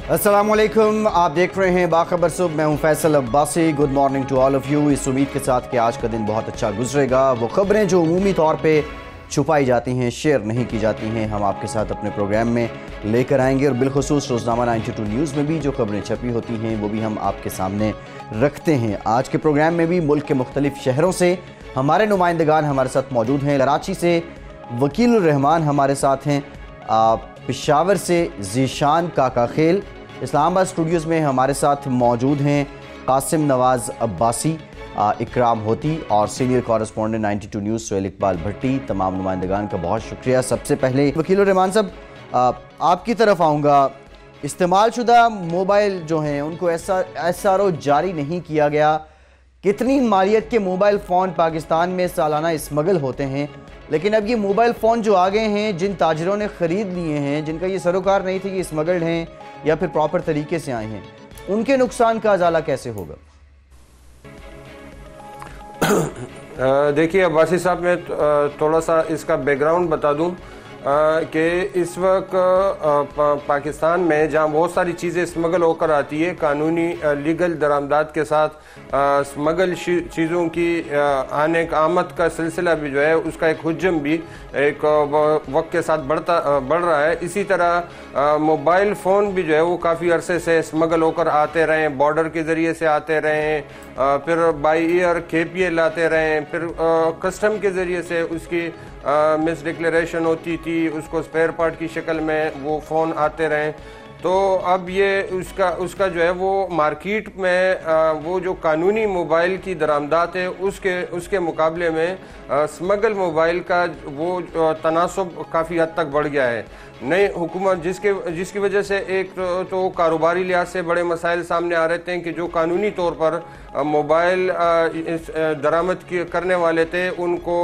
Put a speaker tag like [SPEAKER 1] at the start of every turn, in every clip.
[SPEAKER 1] अस्सलामुअलैकुम, आप देख रहे हैं बाखबर सुबह। मैं हूं Faisal Abbasi. Good morning to all of you. इस उम्मीद के साथ कि आज का दिन बहुत अच्छा गुजरेगा। वो खबरें जो उमूमी तौर पे छुपाई जाती हैं, शेयर नहीं की जाती हैं, हम आपके साथ अपने प्रोग्राम में लेकर आएंगे। और बिलखुसूस रोज़नामा 92 न्यूज़ में भी जो खबरें छपी होती हैं वो भी हम आपके सामने रखते हैं। आज के प्रोग्राम में भी मुल्क के मुख्तलिफ शहरों से हमारे नुमाइंदगान हमारे साथ मौजूद हैं। कराची से वकील रहमान हमारे साथ हैं, पेशावर से ज़ीशान काका खेल, इस्लामाबाद स्टूडियोज़ में हमारे साथ मौजूद हैं कासिम नवाज़ अब्बासी, इकराम होती और senior correspondent 92 news Sohail Iqbal Bhatti. तमाम नुमाइंदगान का बहुत शुक्रिया। सबसे पहले वकील रहमान साहब, आपकी तरफ आऊँगा। इस्तेमाल शुदा मोबाइल जो हैं उनको SRO जारी नहीं किया गया। कितनी मालियत के मोबाइल फ़ोन पाकिस्तान में सालाना स्मगल होते हैं, लेकिन अब ये मोबाइल फ़ोन जो आ गए हैं, जिन ताजरों ने ख़रीद लिए हैं, जिनका ये सरोकार नहीं थी कि स्मगल्ड हैं या फिर प्रॉपर तरीके से आए हैं, उनके नुकसान का अजाला कैसे होगा?
[SPEAKER 2] देखिए अब्बासी साहब, मैं थोड़ा सा इसका बैकग्राउंड बता दूं कि इस वक्त पाकिस्तान में जहां बहुत सारी चीज़ें स्मगल होकर आती है, कानूनी लीगल दरामदात के साथ स्मगल चीज़ों की आने का आमद का सिलसिला भी जो है उसका एक हुज्जम भी एक वक्त के साथ बढ़ रहा है। इसी तरह मोबाइल फ़ोन भी जो है वो काफ़ी अरसे से स्मगल होकर आते रहे हैं, बॉर्डर के ज़रिए से आते रहे हैं, फिर बाई एयर KPA लाते रहे हैं, फिर कस्टम के ज़रिए से उसकी मिस डिक्लेरेशन होती थी, उसको स्पेयर पार्ट की शक्ल में वो फ़ोन आते रहें। तो अब ये उसका जो है वो मार्केट में वो जो कानूनी मोबाइल की दरामदात है उसके मुकाबले में स्मगल मोबाइल का वो तनासब काफ़ी हद तक बढ़ गया है। नई हुकूमत जिसकी वजह से एक तो कारोबारी लिहाज से बड़े मसाइल सामने आ रहे थे कि जो कानूनी तौर पर मोबाइल दरामद करने वाले थे उनको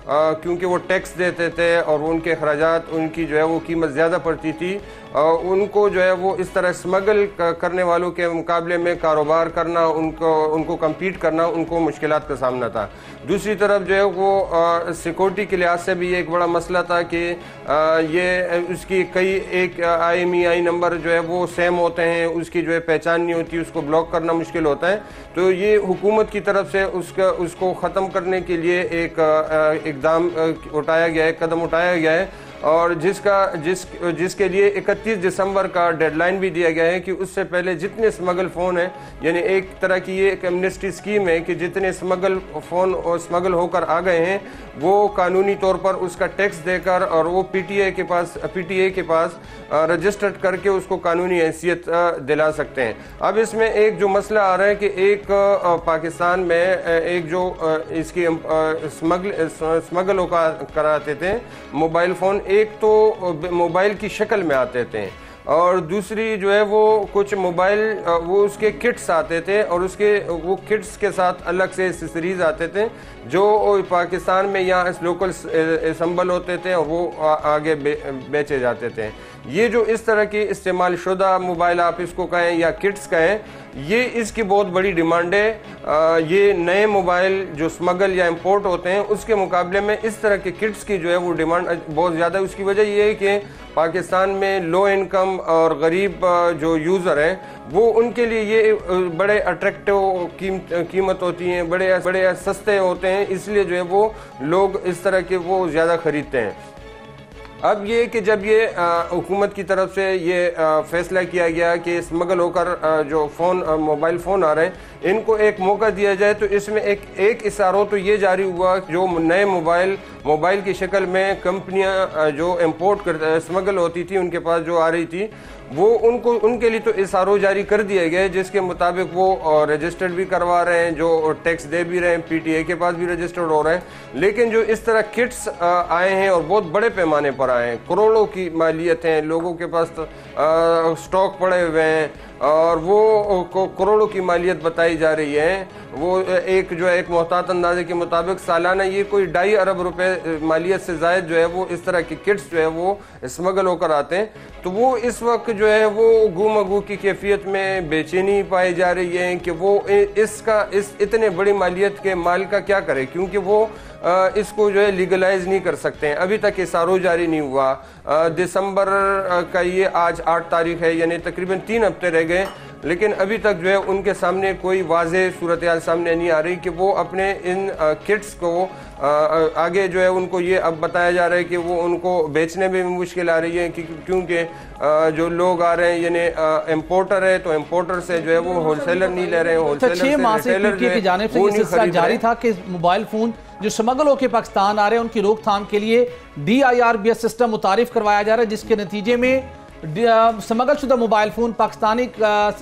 [SPEAKER 2] क्योंकि वो टैक्स देते थे और उनके अखराजात उनकी जो है वो कीमत ज़्यादा पड़ती थी, उनको जो है वो इस तरह स्मगल करने वालों के मुकाबले में कारोबार करना, उनको कम्पीट करना उनको मुश्किलात का सामना था। दूसरी तरफ जो है वो सिक्योरिटी के लिहाज से भी एक बड़ा मसला था कि ये उसकी एक IMEI नंबर जो है वो सेम होते हैं, उसकी जो है पहचान नहीं होती, उसको ब्लॉक करना मुश्किल होता है। तो ये हुकूमत की तरफ से उसको ख़त्म करने के लिए एक इक़दाम उठाया गया है, कदम उठाया गया है, और जिसके लिए 31 दिसंबर का डेडलाइन भी दिया गया है कि उससे पहले जितने स्मगल फ़ोन हैं, यानी एक तरह की ये एक एमनेस्टी स्कीम है कि जितने स्मगल फ़ोन और स्मगल होकर आ गए हैं वो कानूनी तौर पर उसका टैक्स देकर और वो PTA के पास रजिस्टर्ड करके उसको कानूनी हैसियत दिला सकते हैं। अब इसमें एक जो मसला आ रहा है कि एक पाकिस्तान में एक जो इसकी स्मगल कराते थे मोबाइल फ़ोन, एक तो मोबाइल की शक्ल में आते थे और दूसरी जो है वो कुछ मोबाइल वो उसके किट्स आते थे और वो किट्स के साथ अलग से एक्सेसरीज आते थे जो पाकिस्तान में यहाँ लोकल असम्बल होते थे और वो आगे बेचे जाते थे। ये जो इस तरह की इस्तेमाल शुदा मोबाइल आप इसको कहें या किट्स कहें, ये इसकी बहुत बड़ी डिमांड है। ये नए मोबाइल जो स्मगल या इंपोर्ट होते हैं उसके मुकाबले में इस तरह के किट्स की जो है वो डिमांड बहुत ज़्यादा है। उसकी वजह ये है कि पाकिस्तान में लो इनकम और गरीब जो यूज़र हैं वो उनके लिए ये बड़े अट्रैक्टिव कीमत होती हैं, बड़े सस्ते होते हैं, इसलिए जो है वो लोग इस तरह के वो ज़्यादा ख़रीदते हैं। अब ये कि जब ये हुकूमत की तरफ से ये फैसला किया गया कि स्मगल होकर जो मोबाइल फ़ोन आ रहे हैं इनको एक मौका दिया जाए, तो इसमें एक इशारा तो ये जारी हुआ जो नए मोबाइल की शक्ल में कंपनियां जो इंपोर्ट स्मगल होती थी उनके पास जो आ रही थी वो उनके लिए तो इशारा जारी कर दिया गया जिसके मुताबिक वो रजिस्टर्ड भी करवा रहे हैं, जो टैक्स दे भी रहे हैं, PTA के पास भी रजिस्टर्ड हो रहे हैं। लेकिन जो इस तरह किट्स आए हैं और बहुत बड़े पैमाने पर आए हैं, करोड़ों की मालियत हैं, लोगों के पास स्टॉक पड़े हुए हैं और वो करोड़ों की मालियत बताई जा रही है। वो एक मोहतात अंदाजे के मुताबिक सालाना ये कोई 2.5 अरब रुपए मालियत से ज़ायद जो है वो इस तरह की किट्स जो है वो स्मगल होकर आते हैं। तो वो इस वक्त जो है वो गुमगू की कैफियत में बेचैनी पाई जा रही है कि वो इस इतने बड़ी मालियत के माल का क्या करे, क्योंकि वो इसको जो है लीगलाइज नहीं कर सकते हैं। अभी तक एसआरओ जारी नहीं हुआ। दिसंबर का ये आज 8 तारीख है, यानी तकरीबन 3 हफ्ते रह गए, लेकिन अभी तक जो है उनके सामने कोई वाज़ेह सूरत हाल सामने नहीं आ रही कि वो अपने इन किट्स को आगे जो है उनको ये अब बताया जा रहा है कि वो उनको बेचने में भी मुश्किल आ रही है, क्योंकि जो लोग आ रहे हैं यानी इम्पोर्टर है, तो इम्पोर्टर से जो है वो होलसेलर नहीं ले रहे हैं। होलसेलर
[SPEAKER 3] 6 माह से पीटीए की जानिब से ये सिलसिला जारी था कि मोबाइल फ़ोन जो स्मगल होकर पाकिस्तान आ रहे हैं उनकी रोकथाम के लिए DIRBS सिस्टम मुतारिफ करवाया जा रहा है, जिसके नतीजे में स्मगल शुदा मोबाइल फ़ोन पाकिस्तानी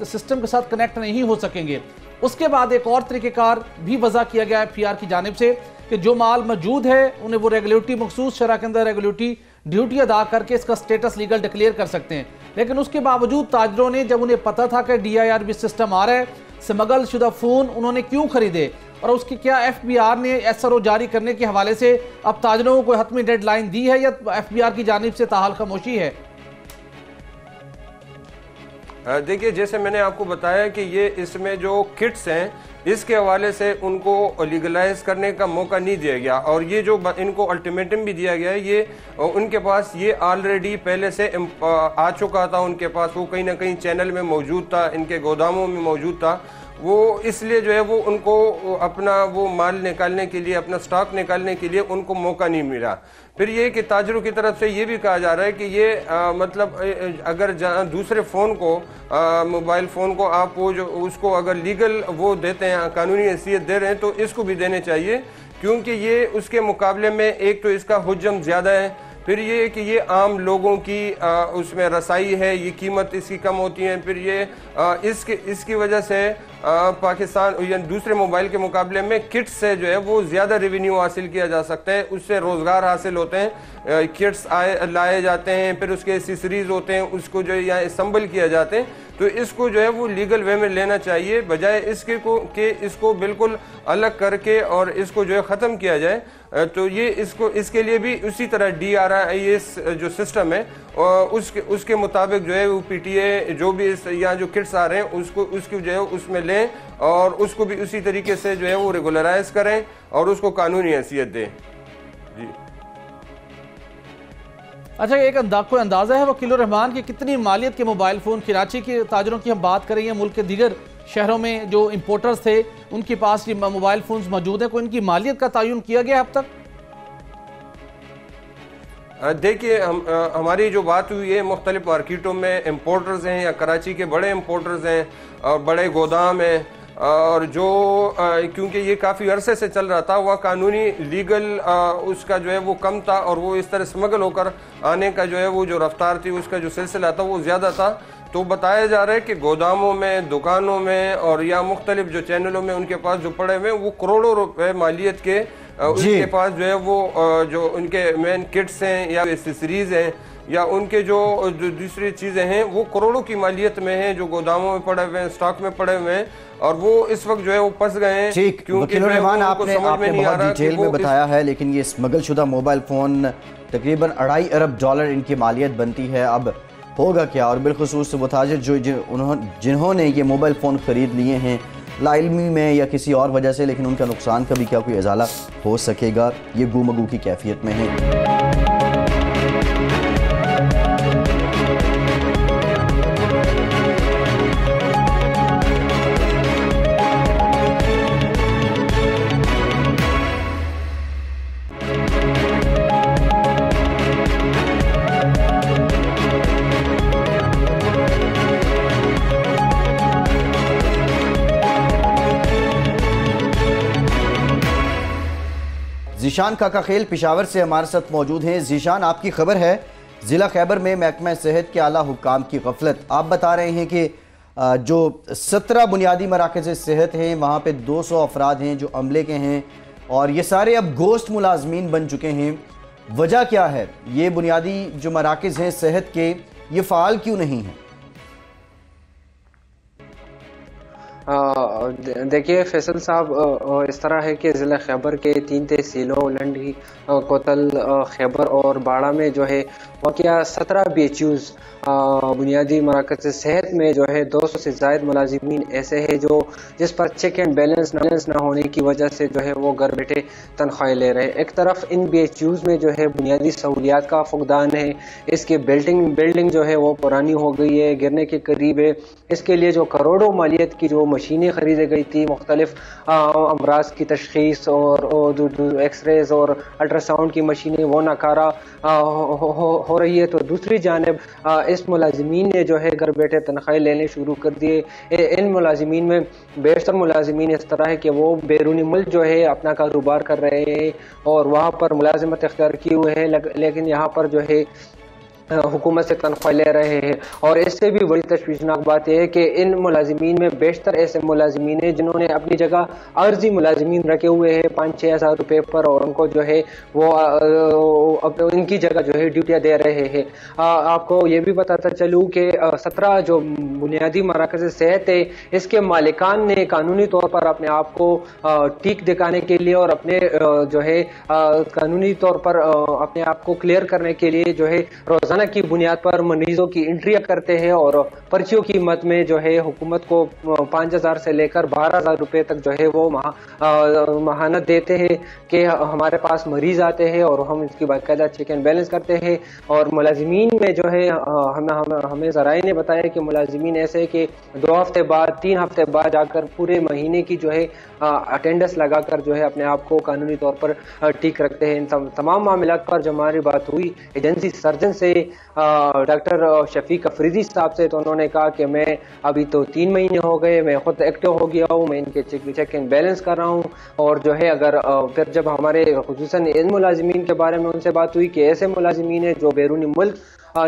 [SPEAKER 3] सिस्टम के साथ कनेक्ट नहीं हो सकेंगे। उसके बाद एक और तरीक़ेकार भी वज़ा किया गया है PR की जानिब से कि जो माल मौजूद है उन्हें वो रेगुलेटरी मखसूस शरह के अंदर रेगुलेटरी ड्यूटी अदा करके इसका स्टेटस लीगल डिक्लेयर कर सकते हैं। लेकिन उसके बावजूद ताजरों ने, जब उन्हें पता था कि DIRB सिस्टम आ रहा है, स्मगल शुदा फ़ोन उन्होंने क्यों खरीदे और उसकी क्या FBR ने SRO जारी करने के हवाले से अब ताजरों को कोई हतमी डेडलाइन दी है या FBR की जानिब से ताहाल खामोशी है?
[SPEAKER 2] देखिए, जैसे मैंने आपको बताया कि ये इसमें जो किट्स हैं इसके हवाले से उनको लीगलाइज करने का मौका नहीं दिया गया, और ये जो इनको अल्टीमेटम भी दिया गया है, ये उनके पास ये ऑलरेडी पहले से आ चुका था उनके पास, वो कहीं ना कहीं चैनल में मौजूद था, इनके गोदामों में मौजूद था। वो इसलिए जो है वो उनको अपना वो माल निकालने के लिए, अपना स्टॉक निकालने के लिए उनको मौका नहीं मिला। फिर ये कि ताजरों की तरफ से ये भी कहा जा रहा है कि ये मतलब अगर दूसरे फ़ोन को, मोबाइल फ़ोन को आप वो जो उसको अगर लीगल वो देते हैं, कानूनी हैसियत दे रहे हैं, तो इसको भी देने चाहिए, क्योंकि ये उसके मुकाबले में एक तो इसका हुज्जम ज़्यादा है, फिर ये कि ये आम लोगों की उसमें रसाई है, ये कीमत इसकी कम होती है, फिर ये इसकी वजह से पाकिस्तान या दूसरे मोबाइल के मुकाबले में किट्स से जो है वो ज़्यादा रेवेन्यू हासिल किया जा सकता है, उससे रोज़गार हासिल होते हैं। किट्स लाए जाते हैं, फिर उसके एसेसरीज होते हैं, उसको जो है यहाँ असम्बल किया जाते हैं, तो इसको जो है वो लीगल वे में लेना चाहिए, बजाय इसके को कि इसको बिल्कुल अलग करके और इसको जो है ख़त्म किया जाए। तो ये इसके लिए भी उसी तरह DIRBS जो सिस्टम है उसके मुताबिक जो है वो PTA जो भी यहाँ जो किट्स आ रहे हैं उसको जो है उसमें लें और उसको भी उसी तरीके से जो है वो रेगुलराइज करें और उसको कानूनी हैसियत दें। जी
[SPEAKER 3] अच्छा, एक कोई अंदाज़ा है वकील रहमान की कितनी मालियत के मोबाइल फ़ोन कराची के ताजरों की हम बात कर रहे हैं, मुल्क के दीगर शहरों में जो इंपोर्टर्स थे उनके पास ये मोबाइल फ़ोन्स मौजूद हैं, कोई इनकी मालियत का तयन किया गया अब तक?
[SPEAKER 2] देखिए, हमारी जो बात हुई है मुख्तलिफ मार्केटों में इम्पोर्टर्स हैं या कराची के बड़े इम्पोर्टर्स हैं और बड़े गोदाम हैं, और जो क्योंकि ये काफ़ी अरसे से चल रहा था, वह कानूनी लीगल उसका जो है वो कम था, और वो इस तरह स्मगल होकर आने का जो है वो जो रफ्तार थी उसका जो सिलसिला था वो ज़्यादा था। तो बताया जा रहा है कि गोदामों में, दुकानों में और या मुख्तलिफ जो चैनलों में उनके पास जो पड़े हुए वो करोड़ों रुपए मालियत के उनके पास जो है वो जो उनके मेन किट्स हैं या एसेसरीज हैं या उनके जो दूसरी चीज़ें हैं वो करोड़ों की मालियत में हैं, जो गोदामों में पड़े हुए हैं, स्टॉक में पड़े हुए हैं, और वो इस वक्त जो है वो फंस गए हैं।
[SPEAKER 1] ठीक, वकील रहमान आपने बहुत डिटेल में बताया है, लेकिन ये स्मगल शुदा मोबाइल फ़ोन तकरीबन $2.5 अरब इनकी मालियत बनती है। अब होगा क्या? और बिलखुसूस वो ताजिर जिन्होंने ये मोबाइल फ़ोन ख़रीद लिए हैं लाइल्मी में या किसी और वजह से, लेकिन उनका नुकसान का भी क्या कोई इजाला हो सकेगा? ये गुमगू की कैफियत में है। ज़ीशान काका खेल पेशावर से हमारे साथ मौजूद हैं। ज़ीशान, आपकी खबर है ज़िला खैबर में महकमा सेहत के आला हुक्काम की गफलत। आप बता रहे हैं कि जो 17 बुनियादी मराकज़ सेहत हैं वहाँ पे 200 अफराद हैं जो अमले के हैं, और ये सारे अब गोश्त मुलाजमीन बन चुके हैं। वजह क्या है? ये बुनियादी जो मराकज़ हैं सेहत के, ये फ़ाल क्यों नहीं हैं?
[SPEAKER 4] देखिए फैसल साहब, इस तरह है कि ज़िला खैबर के 3 तहसीलों लंडी, कोतल, खैबर और बाड़ा में जो है वाक़या 17 BHUs बुनियादी मराकज़ सेहत में जो है 200 से ज़ायद मुलाजिमीन ऐसे हैं जो जिस पर चेक एंड बैलेंस ना होने की वजह से जो है वो घर बैठे तनख्वाहें ले रहे हैं। एक तरफ इन BHUs में जो है बुनियादी सहूलियात का फुकदान है, इसकी बिल्डिंग जो है वो पुरानी हो गई है, गिरने के करीब है। इसके लिए जो करोड़ों मालियत की जो मशीनें ख़रीदी गई थी मुख्तलिफ अमराज की तशख़ीस और एक्सरेज और अल्ट्रासाउंड की मशीनें वो नाकारा हो रही है। तो दूसरी जानिब इस मुलाजिमीन ने जो है घर बैठे तनख्वाहें लेने शुरू कर दिए। इन मुलाजिमीन में बेशतर मुलाजिमीन इस तरह है कि वो बैरूनी मुल्क जो है अपना कारोबार कर रहे हैं और वहाँ पर मुलाजिमत इख्तियार किए हुए हैं, लेकिन यहाँ पर जो है हुकूमत से तनख्वाह ले रहे हैं। और इससे भी बड़ी तशवीशनाक बात यह है कि इन मुलाजिमीन में बेशतर ऐसे मुलाजिमीन हैं जिन्होंने अपनी जगह अर्जी मुलाजिमीन रखे हुए हैं 5-6 हज़ार रुपये पर, और उनको जो है वो इनकी जगह जो है ड्यूटियाँ दे रहे हैं। आपको ये भी बताता चलूँ कि 17 जो बुनियादी मराकज़ सेहत है इसके मालिकान ने कानूनी तौर पर अपने आप को ठीक दिखाने के लिए और अपने जो है कानूनी तौर पर अपने आप को क्लियर करने के लिए जो है रोज़ाना की बुनियाद पर मरीजों की एंट्रियां करते हैं और पर्चियों की मद में जो है हुकूमत को 5,000 से लेकर 12,000 रुपये तक जो है वो महाना देते हैं कि हमारे पास मरीज आते हैं और हम इसकी बाकायदा चेक एंड बैलेंस करते हैं। और मुलाजिमीन में जो है हमें ज़राए ने बताया कि मुलाजिमीन ऐसे कि 2 हफ्ते बाद 3 हफ्ते बाद जाकर पूरे महीने की जो है अटेंडेंस लगाकर जो है अपने आप को कानूनी तौर पर ठीक रखते हैं। इन तमाम मामलात पर जब हमारी बात हुई एजेंसी सर्जन से डॉक्टर शफीक अफरीदी साहब से, तो उन्होंने कहा कि मैं अभी तो 3 महीने हो गए, मैं खुद एक्टिव हो गया हूँ, मैं इनके चेक एंड बैलेंस कर रहा हूँ। और जो है अगर फिर जब हमारे खुसूसन इन मुलाजिमीन के बारे में उनसे बात हुई कि ऐसे मुलाजिमीन हैं जो बैरूनी मुल्क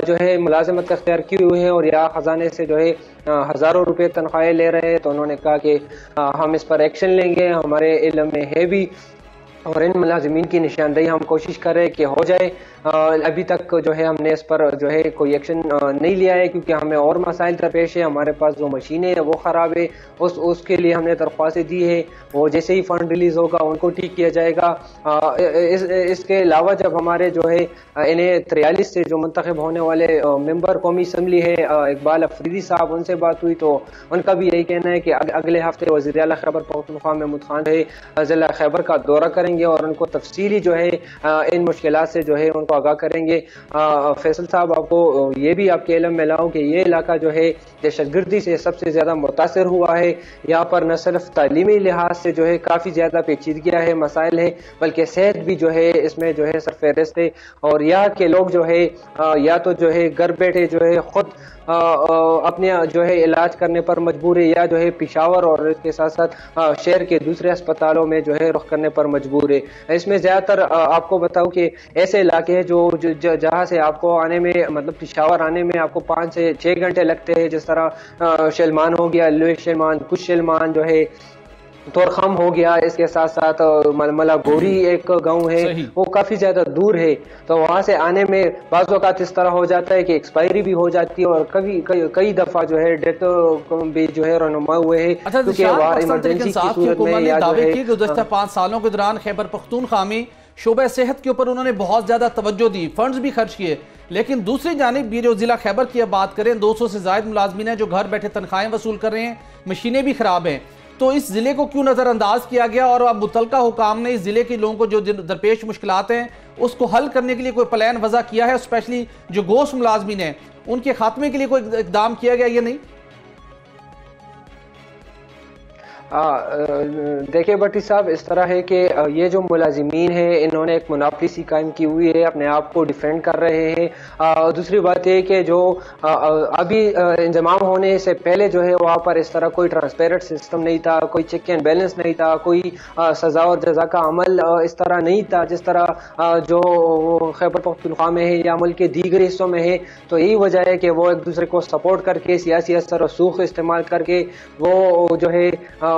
[SPEAKER 4] जो है मुलाजमत अख्तियार किए हुए हैं और या ख़जाने से जो है हज़ारों रुपये तनख्वाहें ले रहे हैं, तो उन्होंने कहा कि हम इस पर एक्शन लेंगे, हमारे इल्म में है भी और इन मुलाजिमीन की निशानदेही हम कोशिश कर रहे हैं कि हो जाए। अभी तक जो है हमने इस पर जो है कोई एक्शन नहीं लिया है क्योंकि हमें और मसाइल दरपेश है। हमारे पास जो मशीनें हैं वो ख़राब है, उसके लिए हमने दरख्वास्तें दी है, वो जैसे ही फ़ंड रिलीज़ होगा उनको ठीक किया जाएगा। इसके अलावा जब हमारे जो है इन्हें 43 से जो मुंतखब होने वाले मेंबर कौमी असम्बली है इकबाल अफरीदी साहब, उनसे बात हुई तो उनका भी यही कहना है कि अगले हफ्ते वज़ीर आला खैबर पख्तूनख्वा महमूद खान है ज़िला खैबर का दौरा करेंगे और उनको तफसीली जो है इन मुश्किलात से जो है उनको आगाह करेंगे। फैसल साहब, आपको ये भी आपके इल्म में लाऊं कि ये इलाका जो है दहशतगर्दी से सबसे ज़्यादा मुतासर हुआ है। यहाँ पर न सिर्फ तालीमी लिहाज से जो है काफ़ी ज़्यादा पेचीदगियाँ है, मसाइल है, बल्कि सेहत भी जो है इसमें जो है सरफहरिस्त है। और यहाँ के लोग जो है या तो जो है घर बैठे जो है खुद अपने जो है इलाज करने पर मजबूर है या जो है पेशावर और इसके साथ साथ शहर के दूसरे अस्पतालों में जो है रुख करने पर मजबूर है। इसमें ज़्यादातर आपको बताऊं कि ऐसे इलाके हैं जो जहाँ से आपको आने में मतलब पेशावर आने में आपको 5 से 6 घंटे लगते हैं, जिस तरह शेलमान हो गया, लोहे शेलमान, कुछ शेलमान जो है, तोरखम हो गया, इसके साथ साथ मलमला गोरी एक गांव है वो काफ़ी ज़्यादा दूर है। तो वहाँ से आने में बाज़ औक़ात इस तरह हो जाता है कि एक्सपायरी भी हो जाती है और कई दफ़ा जो है डेथ भी जो है रनुमा हुए हैं। क्योंकि वहाँ इमरजेंसी की सूरत में या जो है
[SPEAKER 3] गुज़श्ता 5 सालों के दौरान खैबर पख्तूनख्वा में शोबे सेहत के ऊपर उन्होंने बहुत ज़्यादा तवज्जो दी, फंड्स भी खर्च किए। लेकिन दूसरी जानिब ये जो ज़िला खैबर की अब बात करें, 200 से ज़ायद मुलाजमीन हैं जो घर बैठे तनख्वाहें वसूल कर रहे हैं, मशीनें भी ख़राब हैं। तो इस ज़िले को क्यों नज़रअंदाज किया गया और अब मुतलका हुकाम ने इस ज़िले के लोगों को जो दरपेश मुश्किलात हैं उसको हल करने के लिए कोई प्लान वज़ा किया है? स्पेशली जो गोश्त मुलाजमीन हैं उनके खात्मे के लिए कोई इक़दाम किया गया या नहीं?
[SPEAKER 4] देखिए भट्टी साहब, इस तरह है कि ये जो मुलाजिमीन है इन्होंने एक मुनाफी सी कायम की हुई है, अपने आप को डिफेंड कर रहे हैं। दूसरी बात है कि जो अभी इंजमाम होने से पहले जो है वहाँ पर इस तरह कोई ट्रांसपेरेंट सिस्टम नहीं था, कोई चेक एंड बैलेंस नहीं था, कोई सज़ा और जज़ा का अमल इस तरह नहीं था जिस तरह जो खैबर पख्तूनख्वा में है या मुल्क के दीगर हिस्सों में है। तो यही वजह है कि वो एक दूसरे को सपोर्ट करके सियासी असर और सूख इस्तेमाल करके वो जो है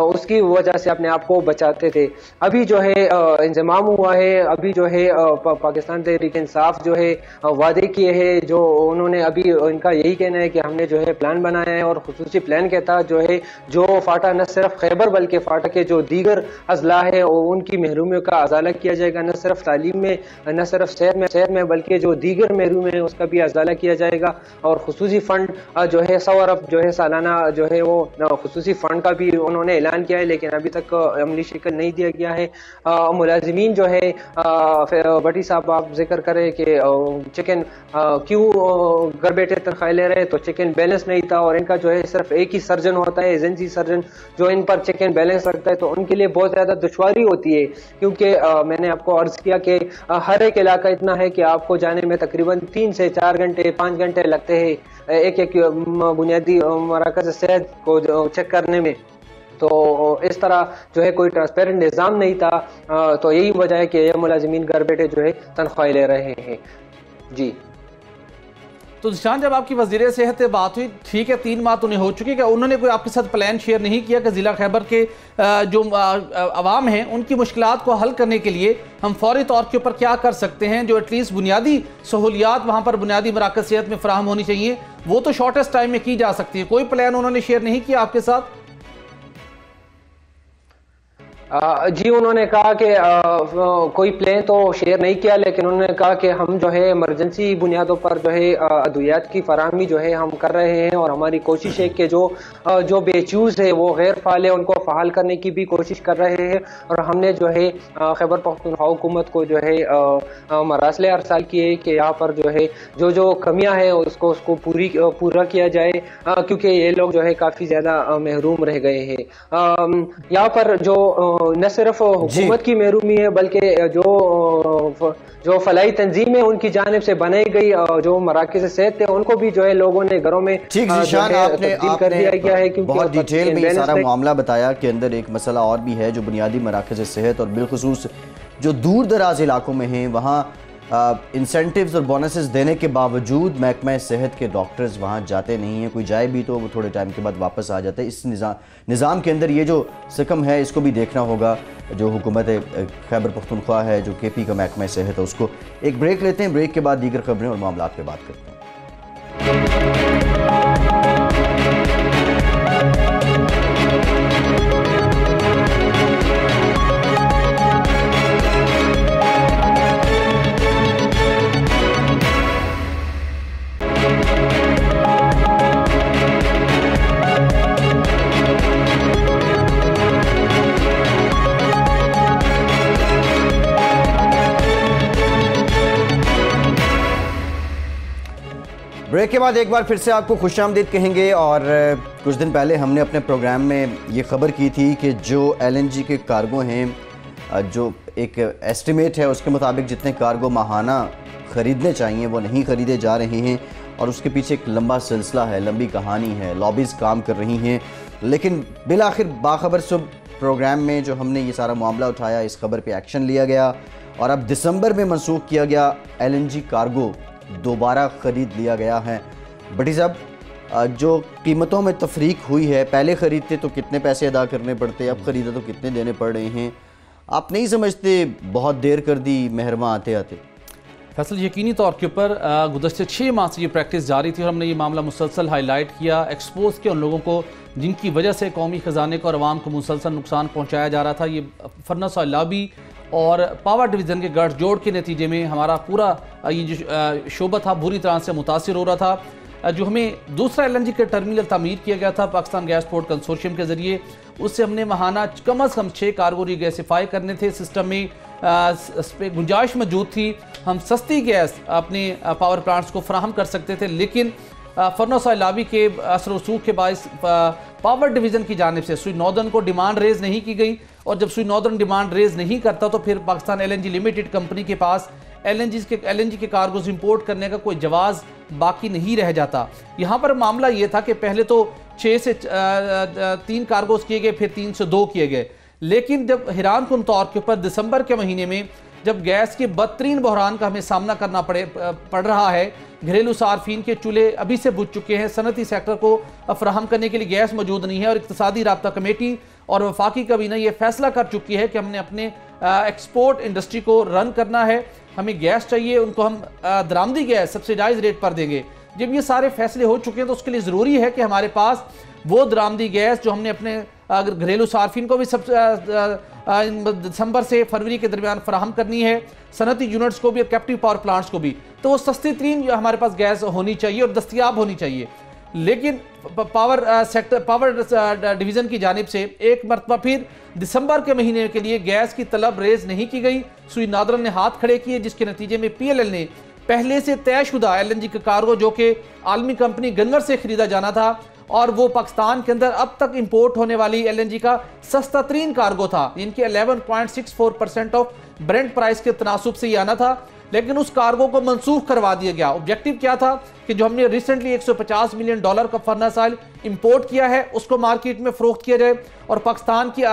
[SPEAKER 4] उसकी वजह से अपने आप को बचाते थे। अभी जो है इंजमाम हुआ है, अभी जो है पाकिस्तान तहरीक इंसाफ जो है वादे किए हैं, जो उन्होंने अभी इनका यही कहना है कि हमने जो है प्लान बनाया है और खुसूसी प्लान के तहत जो है जो फाटा न सिर्फ खैबर बल्कि फाटा के जो दीगर अजला है उनकी महरूमियों का अजाला किया जाएगा, न सिर्फ तालीम में, न सिर्फ सेहत में बल्कि जो दीगर महरूम है उसका भी अजाला किया जाएगा। और खुसूसी फंड जो है 100 अरब जो है सालाना जो है वो खुसूसी फंड का भी उन्होंने ऐलान किया है, लेकिन अभी तक अमली शक्ल नहीं दिया गया है। मुलाजिमीन जो है भट्टी साहब आप जिक्र करें कि चिकन क्यों घर बैठे तनख्वाह ले रहे हैं, तो चिकन बैलेंस नहीं था और इनका जो है सिर्फ एक ही सर्जन होता है, एजेंसी सर्जन जो इन पर चिकन बैलेंस रखता है, तो उनके लिए बहुत ज़्यादा दुश्वारी होती है, क्योंकि मैंने आपको अर्ज किया कि हर एक इलाका इतना है कि आपको जाने में तकरीबन 3 से 4 घंटे 5 घंटे लगते हैं एक बुनियादी मराकज़ सेहत को चेक करने में। तो इस तरह जो है कोई ट्रांसपेरेंट निज़ाम नहीं था, तो यही वजह है कि ये मुलाजिमीन घर बैठे जो है तनख्वाह ले रहे हैं। जी
[SPEAKER 3] तो जिशान, जब आपकी वज़ीर सेहत से बात हुई, ठीक है 3 माह तो नहीं हो चुकी, क्या उन्होंने कोई आपके साथ प्लान शेयर नहीं किया कि ज़िला खैबर के जो अवाम हैं उनकी मुश्किलात को हल करने के लिए हम फौरी तौर के ऊपर क्या कर सकते हैं, जो एटलीस्ट बुनियादी सहूलियात वहाँ पर बुनियादी मराकज़ सेहत में फ़राहम होनी चाहिए, वो तो शॉर्टेस्ट टाइम में की जा सकती है। कोई प्लान उन्होंने शेयर नहीं किया आपके साथ?
[SPEAKER 4] जी, उन्होंने कहा कि कोई प्लान तो शेयर नहीं किया, लेकिन उन्होंने कहा कि हम जो है इमरजेंसी बुनियादों पर जो है अद्वियात की फराहमी जो है हम कर रहे हैं, और हमारी कोशिश है कि जो बेचूज़ है वो गैर फाल है उनको फ़ाल करने की भी कोशिश कर रहे हैं। और हमने जो है खैबर पख्तूनख्वा हुकूमत को जो है मरासले अरसाल किए कि यहाँ पर जो है जो कमियाँ हैं उसको पूरा किया जाए, क्योंकि ये लोग जो है काफ़ी ज़्यादा महरूम रह गए हैं। यहाँ पर जो न सिर्फ हुकूमत की महरूमी है बल्कि जो फलाई तंजीम है उनकी जानिब से बनाई गई जो मराकज़ सेहत थे उनको भी जो है लोगों ने घरों में
[SPEAKER 1] ठीक
[SPEAKER 4] तब्दील कर दिया गया है, क्योंकि
[SPEAKER 1] बहुत डिटेल में सारा मामला बताया कि अंदर एक मसला और भी है जो बुनियादी मराकज़ सेहत और बिलखुसूस जो दूर दराज इलाकों में हैं वहाँ इंसेंटिव्स और बोनसेस देने के बावजूद महकमा सेहत के डॉक्टर्स वहाँ जाते नहीं हैं। कोई जाए भी तो वो थोड़े टाइम के बाद वापस आ जाते हैं। इस निज़ाम के अंदर ये जो सिकम है इसको भी देखना होगा। जो हुकूमत खैबर पख्तूनख्वा है, जो KP का महकमा सेहत है, उसको एक ब्रेक लेते हैं। ब्रेक के बाद दीगर खबरें और मामलात पे बात करते हैं। ब्रेक के बाद एक बार फिर से आपको खुशामदीद कहेंगे। और कुछ दिन पहले हमने अपने प्रोग्राम में ये खबर की थी कि जो LNG के कार्गो हैं, जो एक एस्टिमेट है उसके मुताबिक जितने कार्गो माहाना ख़रीदने चाहिए वो नहीं ख़रीदे जा रहे हैं, और उसके पीछे एक लंबा सिलसिला है, लंबी कहानी है, लॉबीज़ काम कर रही हैं। लेकिन बिलाखिर बाखबर सुबह प्रोग्राम में जो हमने ये सारा मामला उठाया, इस खबर पर एक्शन लिया गया और अब दिसंबर में मनसूख किया गया LNG कार्गो दोबारा ख़रीद लिया गया है। भट्टी साहब, जो कीमतों में तफरीक हुई है, पहले ख़रीदते तो कितने पैसे अदा करने पड़ते, अब ख़रीदे तो कितने देने पड़ रहे हैं, आप नहीं समझते बहुत देर कर दी मेहरमा आते आते?
[SPEAKER 3] फैसल, यकीनी तौर के ऊपर गुज़श्ते 6 माह से ये प्रैक्टिस जारी थी और हमने ये मामला मुसलसल हाईलाइट किया, एक्सपोज किया उन लोगों को जिनकी वजह से कौमी ख़जाने को और आवाम को मुसलसल नुकसान पहुँचाया जा रहा था। ये फर्नेस ऑयल लॉबी और पावर डिवीज़न के गठजोड़ के नतीजे में हमारा पूरा ये जो शोबा था बुरी तरह से मुतासिर हो रहा था। जो हमें दूसरा LNG के टर्मिनल तामीर किया गया था पाकिस्तान गैस पोर्ट कंसोर्शियम के ज़रिए, उससे हमने माहाना कम अज़ कम 6 कार्गो रीगैसिफाई करने थे। सिस्टम में गुंजाइश मौजूद थी, हम सस्ती गैस अपने पावर प्लांट्स को फराहम कर सकते थे, लेकिन फर्नेस ऑयल लॉबी के असर रसूख के बायस पावर डिवीज़न की जानिब से सुई नॉर्दर्न को डिमांड रेज़ नहीं की गई, और जब सुई नॉर्दर्न डिमांड रेज़ नहीं करता तो फिर पाकिस्तान LNG लिमिटेड कंपनी के पास LNG के कार्गोज इंपोर्ट करने का कोई जवाज़ बाकी नहीं रह जाता। यहाँ पर मामला ये था कि पहले तो 6 से 3 कार्गोज किए गए, फिर 3 से 2 किए गए, लेकिन जब हैरान कुन तौर के ऊपर दिसंबर के महीने में जब गैस के बदतरीन बहरान का हमें सामना करना पड़ रहा है, घरेलू सार्फिन के चूल्हे अभी से बुझ चुके हैं, सनती सेक्टर को फराहम करने के लिए गैस मौजूद नहीं है, और इक्तिसादी राब्ता कमेटी और वफाकी काबीना ये फैसला कर चुकी है कि हमने अपने एक्सपोर्ट इंडस्ट्री को रन करना है, हमें गैस चाहिए, उनको हम दरामदी गैस सब्सिडाइज रेट पर देंगे। जब ये सारे फैसले हो चुके हैं तो उसके लिए ज़रूरी है कि हमारे पास वो दरामदी गैस जो हमने अपने घरेलू सार्फिन को भी दिसंबर से फरवरी के दरमियान फराहम करनी है, सनती यूनिट्स को भी और कैप्टिव पावर प्लांट्स को भी, तो वो सस्ती तरीन हमारे पास गैस होनी चाहिए और दस्तयाब होनी चाहिए। लेकिन पावर डिवीज़न की जानिब से एक मरतबा फिर दिसंबर के महीने के लिए गैस की तलब रेज नहीं की गई। सुई नादरन ने हाथ खड़े किए, जिसके नतीजे में PLL ने पहले से तयशुदा LNG का कार्गो जो कि आलमी कंपनी गन्वर से खरीदा जाना था और वो पाकिस्तान के अंदर अब तक इंपोर्ट होने वाली LNG का सस्ता तरीन कार्गो था, इनके 11.64% ऑफ ब्रेंट प्राइस के तनासुब से ये आना था, लेकिन उस कार्गो को मंसूख करवा दिया गया। ऑब्जेक्टिव क्या था कि जो हमने रिसेंटली $150 मिलियन का फर्नेस ऑयल इंपोर्ट किया है उसको मार्केट में फरोख्त किया जाए और पाकिस्तान की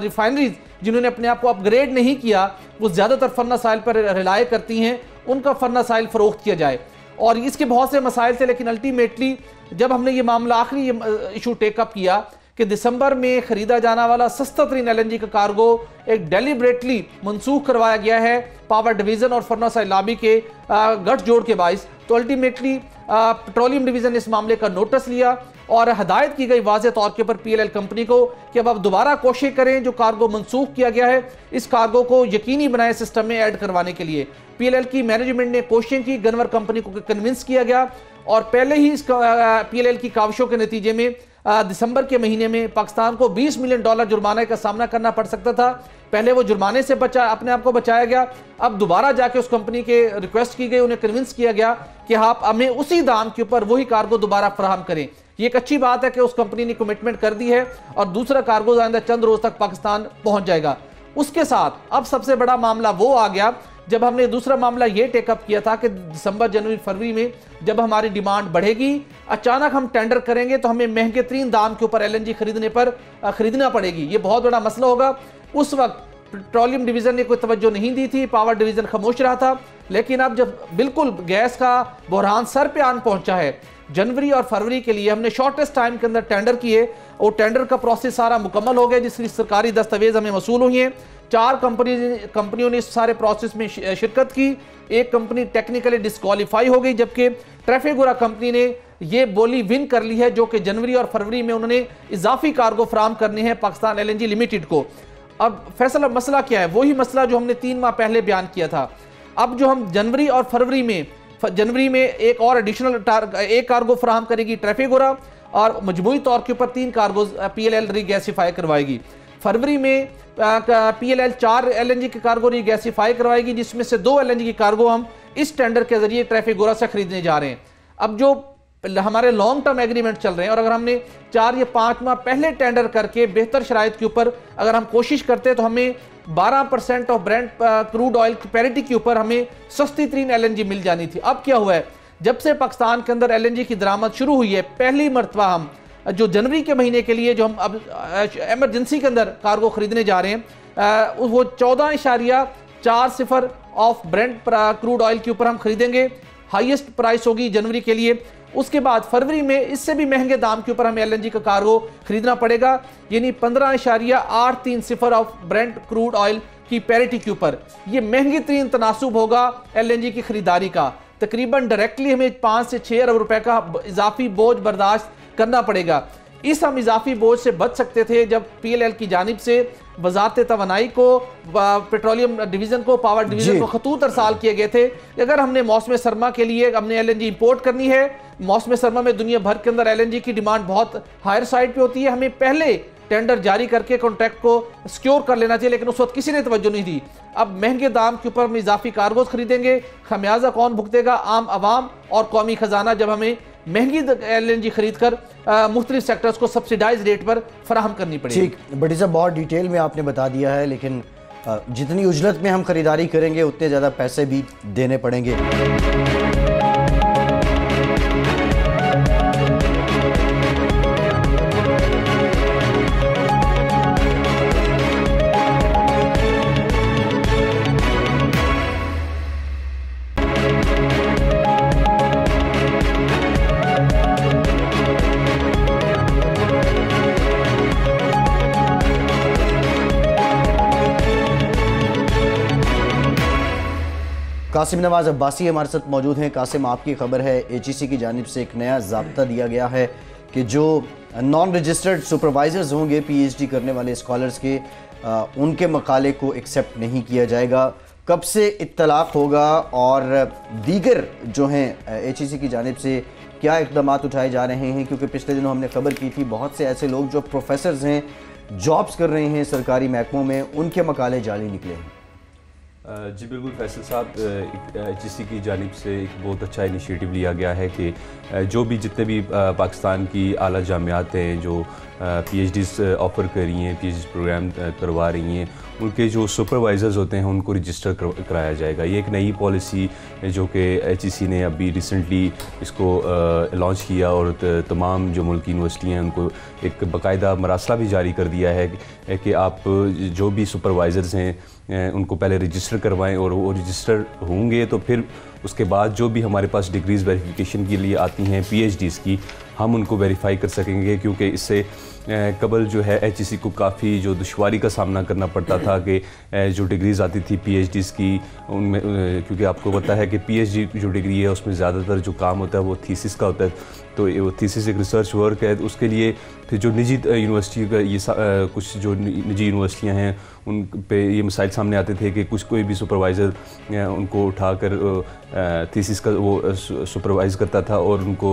[SPEAKER 3] रिफाइनरीज जिन्होंने अपने आप को अपग्रेड नहीं किया, वो ज़्यादातर फर्नेस ऑयल पर रिलाय करती हैं, उनका फर्नेस ऑयल फरोख्त किया जाए। और इसके बहुत से मसाइल थे, लेकिन अल्टीमेटली जब हमने ये मामला आखिरी इशू टेकअप किया कि दिसंबर में खरीदा जाना वाला सस्ता तरीन LNG का कार्गो एक डेलिब्रेटली मनसूख करवाया गया है पावर डिवीज़न और फर्नेस ऑयल लॉबी के गठजोड़ के बाइस, तो अल्टीमेटली पेट्रोलियम डिवीज़न ने इस मामले का नोटिस लिया और हदायत की गई वाज़े तौर के ऊपर PLL कंपनी को कि अब आप दोबारा कोशिश करें, जो कार्गो मनसूख किया गया है इस कार्गो को यकीनी बनाए सिस्टम में ऐड करवाने के लिए। PLL की मैनेजमेंट ने कोशिश की, गन्वर कंपनी को कन्विंस किया गया और पहले ही इस PLL की काविशों के नतीजे में दिसंबर के महीने में पाकिस्तान को $20 मिलियन जुर्माने का सामना करना पड़ सकता था। पहले वो जुर्माने से अपने आप को बचाया गया, अब दोबारा जाके उस कंपनी के रिक्वेस्ट की गई, उन्हें कन्विंस किया गया कि आप हमें उसी दाम के ऊपर वही कार्गो दोबारा फराहम करें। ये एक अच्छी बात है कि उस कंपनी ने कमिटमेंट कर दी है और दूसरा कार्गो आइंदा चंद रोज तक पाकिस्तान पहुंच जाएगा। उसके साथ अब सबसे बड़ा मामला वो आ गया जब हमने दूसरा मामला ये टेकअप किया था कि दिसंबर, जनवरी, फरवरी में जब हमारी डिमांड बढ़ेगी, अचानक हम टेंडर करेंगे तो हमें महंगे तरीन दाम के ऊपर LNG खरीदना पड़ेगी। ये बहुत बड़ा मसला होगा। उस वक्त पेट्रोलियम डिवीज़न ने कोई तवज्जो नहीं दी थी, पावर डिवीज़न खामोश रहा था, लेकिन अब जब बिल्कुल गैस का बहरान सर पे आन पहुंचा है, जनवरी और फरवरी के लिए हमने शॉर्टेस्ट टाइम के अंदर टेंडर किए और टेंडर का प्रोसेस सारा मुकम्मल हो गया, जिसकी सरकारी दस्तावेज हमें मसूल हुई हैं। 4 कंपनियों ने इस सारे प्रोसेस में शिरकत की। एक कंपनी टेक्निकली डिस्क्वालीफाई हो गई, जबकि ट्रैफिगुरा कंपनी ने ये बोली विन कर ली है, जो कि जनवरी और फरवरी में उन्होंने इजाफी कार्गो फराम करने हैं पाकिस्तान LNG लिमिटेड को। अब फैसला मसला क्या है? वही मसला जो हमने 3 माह पहले बयान किया था। अब जो हम जनवरी और फरवरी में एक और एडिशनल एक कार्गो फराहम करेगी ट्रैफिगुरा और मजमूई तौर के ऊपर 3 कार्गो PLL रीगैसिफाई करवाएगी। फरवरी में PLL 4 LNG के कार्गो रीगैसिफाई करवाएगी, जिसमें से 2 LNG की कार्गो हम इस टेंडर के जरिए ट्रैफिगुरा से खरीदने जा रहे हैं। अब जो हमारे लॉन्ग टर्म एग्रीमेंट चल रहे हैं और अगर हमने 4 या 5 माह पहले टेंडर करके बेहतर शराइत के ऊपर अगर हम कोशिश करते हैं तो हमें 12% ऑफ ब्रेंट क्रूड ऑयल की पैरिटी के ऊपर हमें सस्ती तरीन LNG मिल जानी थी। अब क्या हुआ है, जब से पाकिस्तान के अंदर LNG की दरामद शुरू हुई है, पहली मरतबा हम जो जनवरी के महीने के लिए जो हम अब एमरजेंसी के अंदर कार्गो खरीदने जा रहे हैं वो 14.40 ऑफ ब्रेंट क्रूड ऑयल के ऊपर हम खरीदेंगे। हाईएस्ट प्राइस होगी जनवरी के लिए। उसके बाद फरवरी में इससे भी महंगे दाम के ऊपर हमें LNG का कार्गो खरीदना पड़ेगा, यानी 15.830 ऑफ ब्रेंट क्रूड ऑयल की पैरिटी के ऊपर। ये महंगी तरीन तनासुब होगा LNG की खरीदारी का। तकरीबन डायरेक्टली हमें 5 से 6 अरब रुपए का इजाफी बोझ बर्दाश्त करना पड़ेगा। इस हम इजाफी बोझ से बच सकते थे जब PLL की जानिब से वजारत तवानाई को, पेट्रोलियम डिवीज़न को, पावर डिवीज़न को खतूत अरसाल किए गए थे। अगर हमने मौसम सरमा के लिए हमने LNG इंपोर्ट करनी है, मौसम सरमा में दुनिया भर के अंदर LNG की डिमांड बहुत हायर साइड पे होती है, हमें पहले टेंडर जारी करके कॉन्ट्रैक्ट को सिक्योर कर लेना चाहिए, लेकिन उस वक्त किसी ने तवज्जो नहीं दी। अब महंगे दाम के ऊपर हम इजाफी कार्गोज खरीदेंगे, खमियाजा कौन भुगतेगा? आम आवाम और कौमी खजाना, जब हमें महंगी LNG खरीद कर मुख्तलिफ सेक्टर्स को सब्सिडाइज रेट पर फराहम करनी पड़ेगी।
[SPEAKER 1] ठीक, बट इसे बहुत डिटेल में आपने बता दिया है, लेकिन जितनी उजलत में हम खरीदारी करेंगे उतने ज़्यादा पैसे भी देने पड़ेंगे। कासिम नवाज अब्बासी हमारे साथ मौजूद हैं। कासिम, आपकी खबर है HEC की जानिब से एक नया ज़ाब्ता दिया गया है कि जो नॉन रजिस्टर्ड सुपरवाइजर्स होंगे PhD करने वाले स्कॉलर्स के, उनके मकाले को एक्सेप्ट नहीं किया जाएगा। कब से इत्तलाक होगा और दीगर जो हैं HEC की जानिब से क्या इक़दाम उठाए जा रहे हैं? क्योंकि पिछले दिनों हमने खबर की थी बहुत से ऐसे लोग जो प्रोफेसर्स हैं, जॉब्स कर रहे हैं सरकारी महकमों में, उनके मकाले जाली निकले हैं।
[SPEAKER 5] जी बिल्कुल फैसल साहब, HEC की जानिब से एक बहुत अच्छा इनिशिएटिव लिया गया है कि जो भी जितने भी पाकिस्तान की आला जामियात हैं जो PhDs ऑफ़र कर रही हैं, PhD प्रोग्राम करवा रही हैं, उनके जो सुपरवाइज़र्स होते हैं उनको रजिस्टर कराया जाएगा। ये एक नई पॉलिसी जो कि HEC ने अभी रिसेंटली इसको लॉन्च किया और तमाम जो मुल्क की यूनिवर्सिटी हैं उनको एक बाकायदा मरासला भी जारी कर दिया है कि आप जो भी सुपरवाइज़र्स हैं उनको पहले रजिस्टर करवाएं और वो रजिस्टर होंगे तो फिर उसके बाद जो भी हमारे पास डिग्रीज़ वेरिफिकेशन के लिए आती हैं PhDs की, हम उनको वेरीफाई कर सकेंगे। क्योंकि इससे कबल जो है HEC को काफ़ी जो दुश्वारी का सामना करना पड़ता था कि जो डिग्रीज़ आती थी PhDs की उनमें, क्योंकि आपको पता है कि PhD जो डिग्री है उसमें ज़्यादातर जो काम होता है वो थीसिस का होता है, तो वो थीसिस एक रिसर्च वर्क है। उसके लिए फिर जो निजी यूनिवर्सिटी का ये कुछ जो निजी यूनिवर्सिटियाँ हैं उन पे ये मसाइल सामने आते थे कि कोई भी सुपरवाइज़र उनको उठाकर थीसिस का वो सुपरवाइज़ करता था और उनको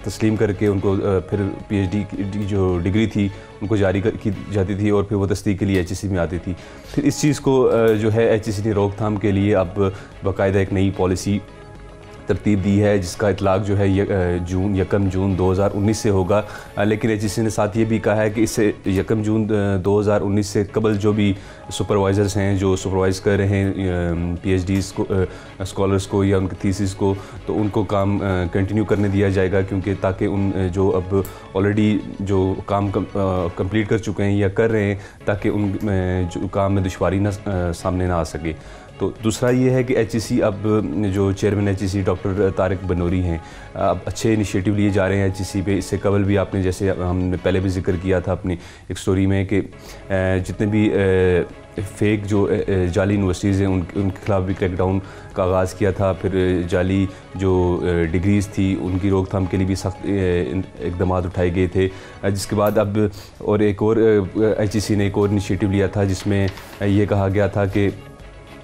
[SPEAKER 5] तस्लीम करके उनको फिर PhD की जो डिग्री थी उनको जारी की जाती थी और फिर वो तस्दीक के लिए HEC में आती थी। फिर इस चीज़ को जो है HEC ने रोकथाम के लिए अब बाकायदा एक नई पॉलिसी तरतीब दी है जिसका इतलाक़ जो है 1 जून 2019 से होगा। लेकिन HEC ने साथ ये भी कहा है कि इससे 1 जून 2019 से कबल जो भी सुपरवाइज़र्स हैं जो सुपरवाइज़ कर रहे हैं PhDs को स्कॉलर्स को या उनके थीसिस को, तो उनको काम कंटिन्यू करने दिया जाएगा, क्योंकि ताकि उन जो अब ऑलरेडी जो काम कंप्लीट कर चुके हैं या कर रहे हैं ताकि उन जो काम में दुश्वारी ना सामने ना आ सके। तो दूसरा ये है कि HEC अब जो chairman HEC doctor Tariq Banuri हैं, अब अच्छे इनिशिएटिव लिए जा रहे हैं HEC पे। इससे कबल भी आपने, जैसे हमने पहले भी जिक्र किया था अपनी एक स्टोरी में, कि जितने भी फेक जो जाली यूनिवर्सिटीज़ हैं उनके खिलाफ भी क्रैकडाउन का आगाज़ किया था। फिर जाली जो डिग्रीज़ थी उनकी रोकथाम के लिए भी सख्त इक़दाम उठाए गए थे। जिसके बाद अब और एक और HEC ने एक और इनिशिएटिव लिया था जिसमें ये कहा गया था कि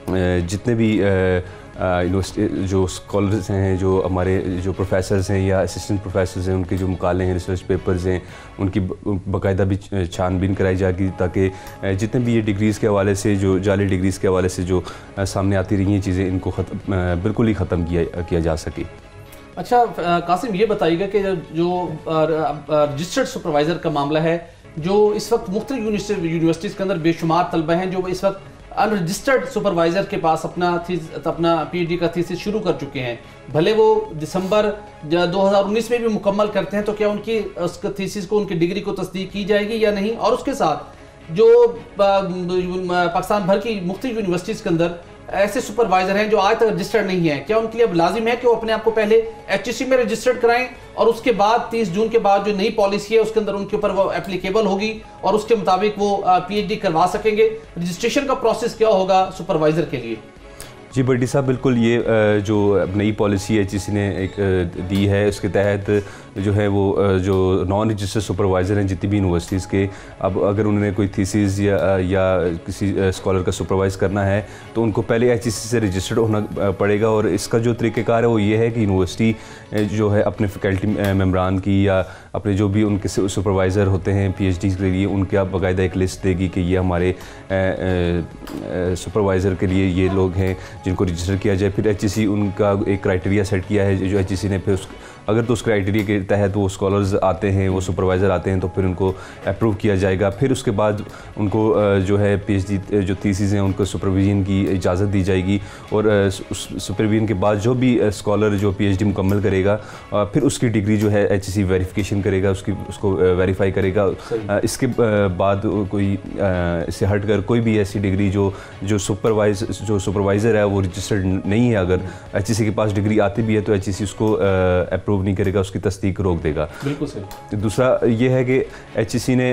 [SPEAKER 5] जितने भी यूनिवर्सिटी जो स्कॉलर्स हैं, जो हमारे जो प्रोफेसर्स हैं या असिस्टेंट प्रोफेसर्स हैं, उनके जो मुकाले हैं, रिसर्च पेपर्स हैं, उनकी बाकायदा भी छानबीन कराई जाएगी ताकि जितने भी ये डिग्रीज़ के हवाले से, जो जाली डिग्रीज़ के हवाले से जो सामने आती रही हैं चीज़ें, इनको बिल्कुल ही ख़त्म किया जा सके।
[SPEAKER 3] अच्छा कासिम, ये बताइएगा कि जो रजिस्टर्ड सुपरवाइज़र का मामला है, जो इस वक्त मुख्तलिफ यूनिवर्सिटीज़ के अंदर बेशुमार तलबा हैं जो इस वक्त अनरजिस्टर्ड सुपरवाइज़र के पास अपना PhD का थीसिस शुरू कर चुके हैं, भले वो दिसंबर 2019 में भी मुकम्मल करते हैं, तो क्या उनकी उस थीसिस को, उनकी डिग्री को तस्दीक की जाएगी या नहीं? और उसके साथ जो पाकिस्तान भर की मुख्तलिफ यूनिवर्सिटीज़ के अंदर ऐसे सुपरवाइज़र हैं जो आज तक रजिस्टर्ड नहीं है, क्या उनके लिए अब लाजिम है कि वो अपने आप को पहले HEC में रजिस्टर्ड कराएं और उसके बाद 30 जून के बाद जो नई पॉलिसी है उसके अंदर उनके ऊपर वो एप्लीकेबल होगी और उसके मुताबिक वो PhD करवा सकेंगे? रजिस्ट्रेशन का प्रोसेस क्या होगा सुपरवाइज़र के लिए?
[SPEAKER 5] जी बड्डी साहब, बिल्कुल ये जो नई पॉलिसी HEC ने एक दी है, उसके तहत जो है वो जो नॉन रजिस्टर्ड सुपरवाइज़र हैं जितनी भी यूनिवर्सिटीज़ के, अब अगर उन्होंने कोई थीसिस या किसी स्कॉलर का सुपरवाइज़ करना है तो उनको पहले HEC से रजिस्टर्ड होना पड़ेगा। और इसका जो तरीक़ेकार है वो ये है कि यूनिवर्सिटी जो है अपने फैकल्टी मेम्बरान की या अपने जो भी उनके सुपरवाइज़र होते हैं PhD के लिए, उनके आप बाकायदा एक लिस्ट देगी कि ये हमारे सुपरवाइज़र के लिए ये लोग हैं जिनको रजिस्टर किया जाए। फिर HEC उनका एक क्राइटेरिया सेट किया है जो HEC ने, फिर अगर तो उस क्राइटेरिया के तहत वो स्कॉलर्स आते हैं, वो सुपरवाइज़र आते हैं, तो फिर उनको अप्रूव किया जाएगा। फिर उसके बाद उनको जो है PhD जो थीसिस हैं उनको सुपरविजन की इजाज़त दी जाएगी और उस सुपरविजन के बाद जो भी स्कॉलर जो PhD मुकम्मल करेगा फिर उसकी डिग्री जो है HEC वेरिफिकेशन करेगा, उसको वेरीफाई करेगा। इसके बाद कोई इससे हट कर कोई भी ऐसी डिग्री जो सुपरवाइज़र है वो रजिस्टर्ड नहीं है, अगर HEC के पास डिग्री आती भी है तो HEC उसको अप्रूव प्रूव नहीं करेगा उसकी तस्दीक रोक देगा।
[SPEAKER 3] बिल्कुल सही।
[SPEAKER 5] दूसरा ये है कि HEC ने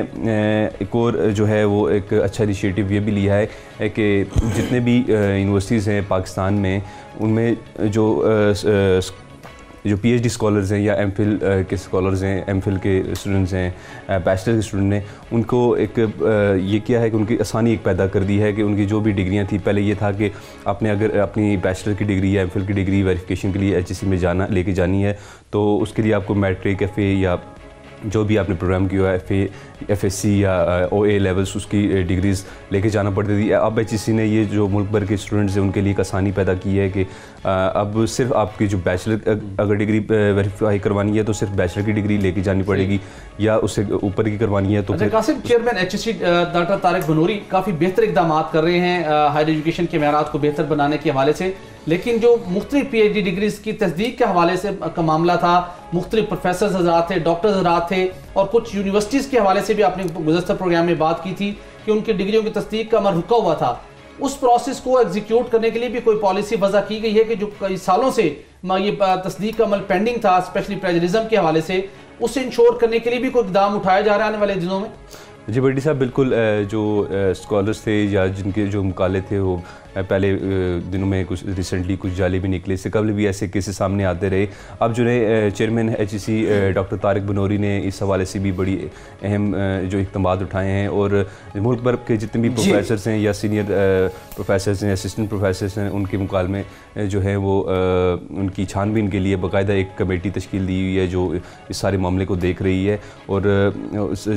[SPEAKER 5] एक और जो है वो एक अच्छा इनिशिएटिव ये भी लिया है कि जितने भी यूनिवर्सिटीज़ हैं पाकिस्तान में, उनमें जो PhD स्कॉलर्स हैं या MPhil के स्कॉलर्स हैं, MPhil के स्टूडेंट्स हैं, बैचलर के स्टूडेंट हैं, उनको एक ये किया है कि उनकी आसानी एक पैदा कर दी है कि उनकी जो भी डिग्रियां थी, पहले ये था कि आपने अगर अपनी बैचलर की डिग्री या MPhil की डिग्री वेरिफिकेशन के लिए HEC में लेके जानी है तो उसके लिए आपको मैट्रिक, FA या जो भी आपने प्रोग्राम किया है, FA, FSC या OA लेवल्स, उसकी डिग्रीज़ लेके जाना पड़ती थी। अब HEC ने ये जो मुल्क भर के स्टूडेंट्स हैं उनके लिए एक आसानी पैदा की है कि अब सिर्फ आपकी जो बैचलर अगर डिग्री वेरीफाई करवानी है तो सिर्फ बैचलर की डिग्री लेके जानी पड़ेगी, या उससे ऊपर की करवानी है तो फिर
[SPEAKER 3] Qasim, chairman HEC doctor Tariq Banuri काफ़ी बेहतर इकदाम कर रहे हैं हायर एजुकेशन के मेयारात को बेहतर बनाने के हवाले से, लेकिन जो मुख्तलिफ PhD डिग्रीज की तस्दीक के हवाले से का मामला था, मुख्तलिफ प्रोफेसर हज़रात थे, डॉक्टर्स हज़रात थे, और कुछ यूनिवर्सिटीज़ के हवाले से भी आपने गुज़श्ता प्रोग्राम में बात की थी कि उनकी डिग्रियों की तस्दीक का अमल रुका हुआ था। उस प्रोसेस को एग्जीक्यूट करने के लिए भी कोई पॉलिसी वज़ा की गई है कि जो कई सालों से ये तस्दीक का अमल पेंडिंग था, स्पेशली प्लेजरिज्म के हवाले से, उसे इंश्योर करने के लिए भी कोई इक़दाम उठाया जा रहा है आने वाले दिनों में?
[SPEAKER 5] जी बड्डी साहब, बिल्कुल। जो स्कॉलर्स थे या जिनके जो मुकाले थे वो पहले दिनों में कुछ रिसेंटली कुछ जाली भी निकले, इससे कबल भी ऐसे केसेस सामने आते रहे। अब जो है chairman HEC doctor Tariq Banuri ने इस हवाले से भी बड़ी अहम जो इक़दामात उठाए हैं, और मुल्क भर के जितने भी प्रोफेसर्स हैं या सीनियर प्रोफेसर्स हैं, असिस्टेंट प्रोफेसर्स हैं, उनके मुकाल में जो है वो उनकी छानबीन के लिए बाकायदा एक कमेटी तश्कील दी हुई है जो इस सारे मामले को देख रही है, और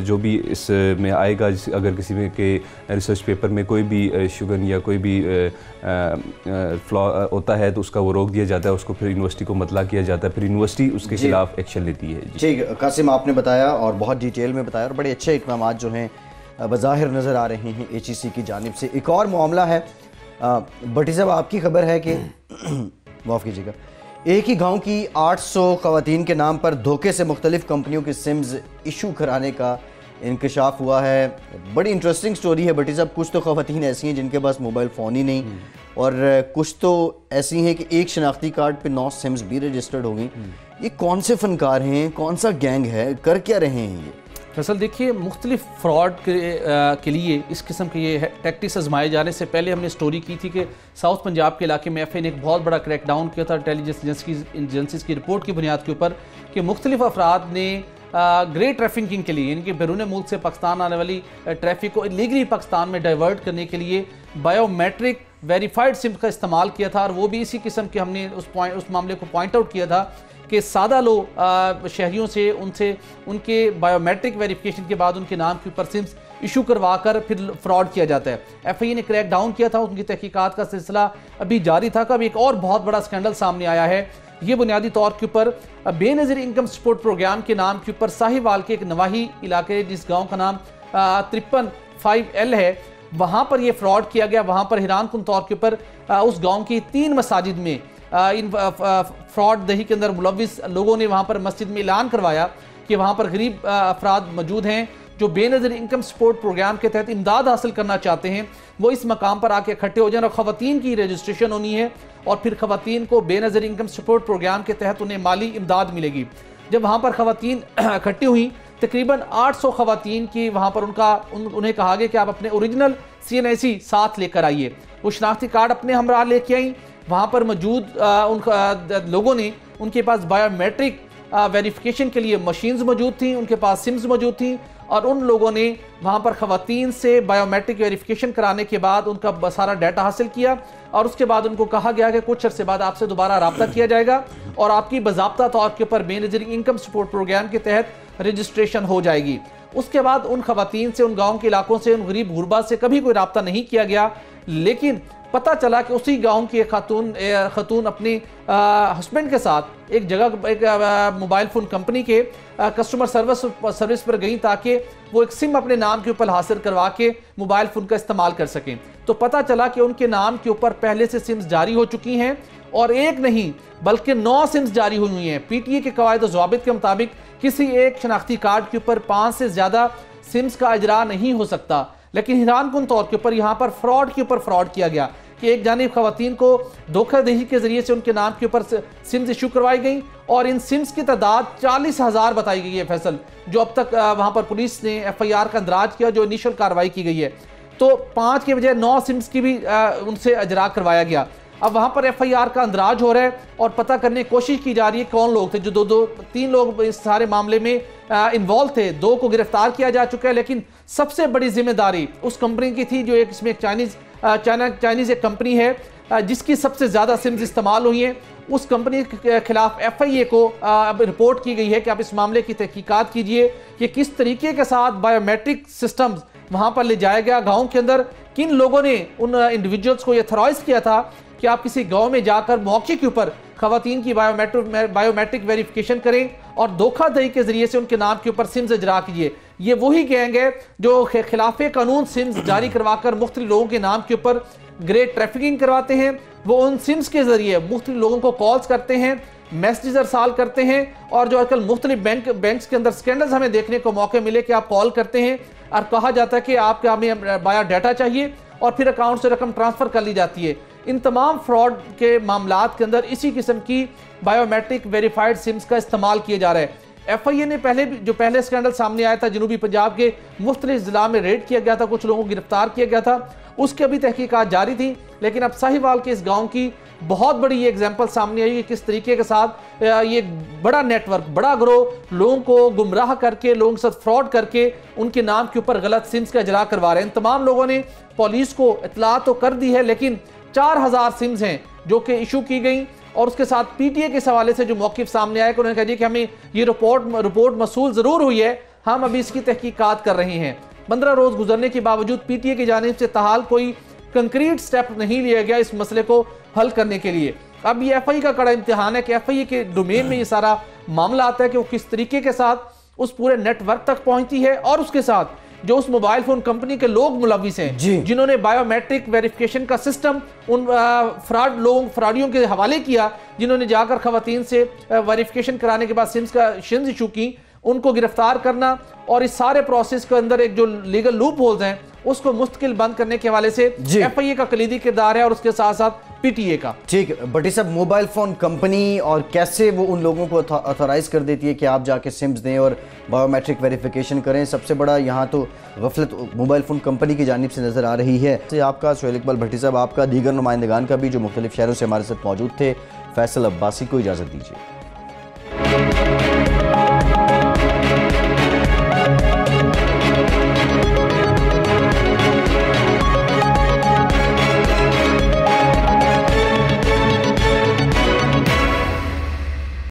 [SPEAKER 5] जो भी इसमें आएगा, अगर किसी में के रिसर्च पेपर में कोई भी शुगन या कोई भी फ्लॉ होता है तो उसका वो रोक दिया जाता है, उसको फिर यूनिवर्सिटी को मतला किया जाता है, फिर यूनिवर्सिटी उसके खिलाफ एक्शन लेती है।
[SPEAKER 1] ठीक, कासिम आपने बताया और बहुत डिटेल में बताया, और बड़े अच्छे इक़दाम जो हैं बज़ाहिर नज़र आ रहे हैं HEC की जानिब से। एक और मामला है भट्टी साहब, आपकी खबर है कि माफ़ कीजिएगा, एक ही गाँव की 800 ख़वातीन के नाम पर धोखे से मुख्तलिफ़ कंपनियों के सिम्स इशू कराने का इंकशाफ हुआ है। बड़ी इंटरेस्टिंग स्टोरी है भट्टी साहब। कुछ तो ख़वातीन ऐसी हैं जिनके पास मोबाइल फ़ोन ही नहीं, और कुछ तो ऐसी हैं कि एक शनाख्ती कार्ड पे 9 सिम्स भी रजिस्टर्ड हो गई। ये कौन से फ़नकार हैं, कौन सा गैंग है, कर क्या रहे हैं ये?
[SPEAKER 3] फैसल देखिए, मुख्तलिफ फ्रॉड के लिए इस किस्म के ये टैक्टिक्स आजमाए जाने से पहले हमने स्टोरी की थी कि साउथ पंजाब के इलाके में FA ने एक बहुत बड़ा क्रैकडाउन किया था इंटेलिजेंस एजेंसीज की रिपोर्ट की बुनियाद के ऊपर कि मुख्तलिफ अफराद ने ग्रे ट्रैफिकिंग के लिए, यानी कि बैरून मुल्क से पाकिस्तान आने वाली ट्रैफिक को इलीगली पाकिस्तान में डाइवर्ट करने के लिए बायोमेट्रिक वेरीफाइड सिम का इस्तेमाल किया था। और वो भी इसी किस्म के हमने उस मामले को पॉइंट आउट किया था कि सादा लोग शहरियों से उनके बायोमेट्रिक वेरिफिकेशन के बाद उनके नाम के ऊपर सिम्स इशू करवा कर फिर फ्रॉड किया जाता है। FIA ने क्रैक डाउन किया था, उनकी तहकीकात का सिलसिला अभी जारी था। कब एक और बहुत बड़ा स्कैंडल सामने आया है। ये बुनियादी तौर के ऊपर बेनज़ीर इनकम सपोर्ट प्रोग्राम के नाम के ऊपर साहिवाल के एक नवाही इलाके, जिस गाँव का नाम 53-5L है, वहाँ पर यह फ्रॉड किया गया। वहाँ पर हैरानकुन तौर के ऊपर उस गाँव की 3 मसाजिद में इन फ्रॉड दही के अंदर मुलविस लोगों ने वहाँ पर मस्जिद में ऐलान करवाया कि वहाँ पर गरीब अफराद मौजूद हैं जो बेनज़ीर इनकम सपोर्ट प्रोग्राम के तहत इमदाद हासिल करना चाहते हैं, वो इस मकाम पर आके इकट्ठे हो जाएं और ख़वातीन की रजिस्ट्रेशन होनी है, और फिर ख़वातीन को बेनज़ीर इनकम सपोर्ट प्रोग्राम के तहत उन्हें माली इमदाद मिलेगी। जब वहाँ पर ख़वातीन इकट्ठी हुई, तकरीबन 800 ख़वातीन की वहाँ पर उन्हें कहा गया कि आप अपने ओरिजिनल CNIC साथ लेकर आइए। वो शनाख्ती कार्ड अपने हमरा लेके आई। वहाँ पर मौजूद उन लोगों ने, उनके पास बायोमेट्रिक वेरिफिकेशन के लिए मशीन्स मौजूद थी, उनके पास सिम्स मौजूद थी, और उन लोगों ने वहाँ पर ख़वातीन से बायोमेट्रिक वेरिफिकेशन कराने के बाद उनका सारा डाटा हासिल किया, और उसके बाद उनको कहा गया कि कुछ अर्से बाद आपसे दोबारा रब्ता किया जाएगा और आपकी बाज़ाब्ता तौर के ऊपर बेनज़ीर इनकम सपोर्ट प्रोग्राम के तहत रजिस्ट्रेशन हो जाएगी। उसके बाद उन ख़वातीन से, उन गाँव के इलाकों से, उन गरीब गुरबा से कभी कोई रब्ता नहीं किया गया। लेकिन पता चला कि उसी गांव की एक खातून अपने हस्बैंड के साथ एक जगह, एक मोबाइल फ़ोन कंपनी के कस्टमर सर्विस पर गई ताकि वो एक सिम अपने नाम के ऊपर हासिल करवा के मोबाइल फ़ोन का इस्तेमाल कर सकें। तो पता चला कि उनके नाम के ऊपर पहले से सिम्स जारी हो चुकी हैं, और एक नहीं बल्कि 9 सिम्स जारी हुई हुई हैं। PTA के कवायद और ज़वाबित के मुताबिक किसी एक शनाख्ती कार्ड के ऊपर 5 से ज़्यादा सिम्स का इजरा नहीं हो सकता। लेकिन हैरानकुन तौर के ऊपर यहाँ पर फ्रॉड के ऊपर फ्रॉड किया गया कि एक जानिब खवातीन को धोखाधड़ी के जरिए से उनके नाम के ऊपर सिम्स इशू करवाई गई और इन सिम्स की तादाद 40,000 बताई गई है फैसल, जो अब तक वहां पर पुलिस ने FIR का अंदराज किया, जो इनिशियल कार्रवाई की गई है। तो 5 के बजाय 9 सिम्स की भी उनसे अजरा करवाया गया। अब वहां पर FIR का अंदराज हो रहा है और पता करने की कोशिश की जा रही है कौन लोग थे जो 3 लोग इस सारे मामले में इन्वॉल्व थे। 2 को गिरफ्तार किया जा चुका है, लेकिन सबसे बड़ी जिम्मेदारी उस कंपनी की थी जो इसमें एक चाइनीज एक कंपनी है जिसकी सबसे ज्यादा सिम्स इस्तेमाल हुई हैं। उस कंपनी के खिलाफ FIA को अब रिपोर्ट की गई है कि आप इस मामले की तहकीकात कीजिए कि किस तरीके के साथ बायोमेट्रिक सिस्टम्स वहां पर ले जाया गया गाँव के अंदर, किन लोगों ने उन इंडिविजुअल्स को ये थॉराइज किया था कि आप किसी गांव में जाकर मौके के ऊपर खवातीन की बायोमेट्रिक वेरिफिकेशन करें और धोखाधड़ी के जरिए से उनके नाम के ऊपर सिम्स इजरा कीजिए। ये वही गैंग है जो खिलाफे कानून सिम्स जारी करवाकर मुख्तलिफ लोगों के नाम के ऊपर ग्रे ट्रैफिकिंग करवाते हैं। वो उन सिम्स के जरिए मुख्तलिफ लोगों को कॉल्स करते हैं, मैसेजेस अरसाल करते हैं और जो आजकल मुख्तलिफ बैंक्स के अंदर स्कैंडल्स हमें देखने को मौके मिले कि आप कॉल करते हैं और कहा जाता है कि आपका हमें बायोडाटा चाहिए और फिर अकाउंट से रकम ट्रांसफर कर ली जाती है। इन तमाम फ्रॉड के मामलात के अंदर इसी किस्म की बायोमेट्रिक वेरीफाइड सिम्स का इस्तेमाल किया जा रहा है। FIA ने पहले स्कैंडल सामने आया था, जनूबी पंजाब के मुख्तलिफ जिला में रेड किया गया था, कुछ लोगों को गिरफ्तार किया गया था, उसकी अभी तहकीकात जारी थी। लेकिन अब साहिवाल के इस गांव की बहुत बड़ी ये एग्जाम्पल सामने आई है किस तरीके के साथ ये बड़ा नेटवर्क, बड़ा ग्रोह लोगों को गुमराह करके, लोगों के साथ फ्रॉड करके उनके नाम के ऊपर गलत सिम्स का इजरा करवा रहे हैं। इन तमाम लोगों ने पुलिस को इतला तो कर दी है, लेकिन 4000 सिम्स हैं जो कि इशू की गई और उसके साथ PTA के हवाले से जो मौक़िफ़ सामने आया कि उन्होंने कहा कि हमें ये रिपोर्ट मसूल ज़रूर हुई है, हम अभी इसकी तहकीकात कर रहे हैं। 15 रोज़ गुजरने के बावजूद PTA की जानिब से ताहाल कोई कंक्रीट स्टेप नहीं लिया गया इस मसले को हल करने के लिए। अब ये FIA का कड़ा इम्तिहान है कि FIA के डोमेन में ये सारा मामला आता है कि वो किस तरीके के साथ उस पूरे नेटवर्क तक पहुंचती है और उसके साथ जो उस मोबाइल फोन कंपनी के लोग मुलविस हैं जिन्होंने बायोमेट्रिक वेरिफिकेशन का सिस्टम उन फ्रॉडियों के हवाले किया, जिन्होंने जाकर खवातीन से वेरिफिकेशन कराने के बाद सिम्स इशू की, उनको गिरफ्तार करना और इस सारे प्रोसेस के अंदर एक जो लीगल लूप होल्स हैं उसको मुस्तकिल बंद करने के हवाले से FIA का कलीदी किरदार है और उसके साथ साथ PTA का। ठीक,
[SPEAKER 1] बट सब मोबाइल फ़ोन कंपनी और कैसे वो उन लोगों को अथॉराइज कर देती है कि आप जाके सिम्स दें और बायोमेट्रिक वेरिफिकेशन करें, सबसे बड़ा यहाँ तो गफलत मोबाइल फ़ोन कंपनी की जानिब से नज़र आ रही है। तो आपका सुहेल इकबाल भट्टी साहब, आपका दीगर नुमाइंदगान का भी जो मुख्तलिफ शहरों से हमारे साथ मौजूद थे, फैसल अब्बासी को इजाज़त दीजिए।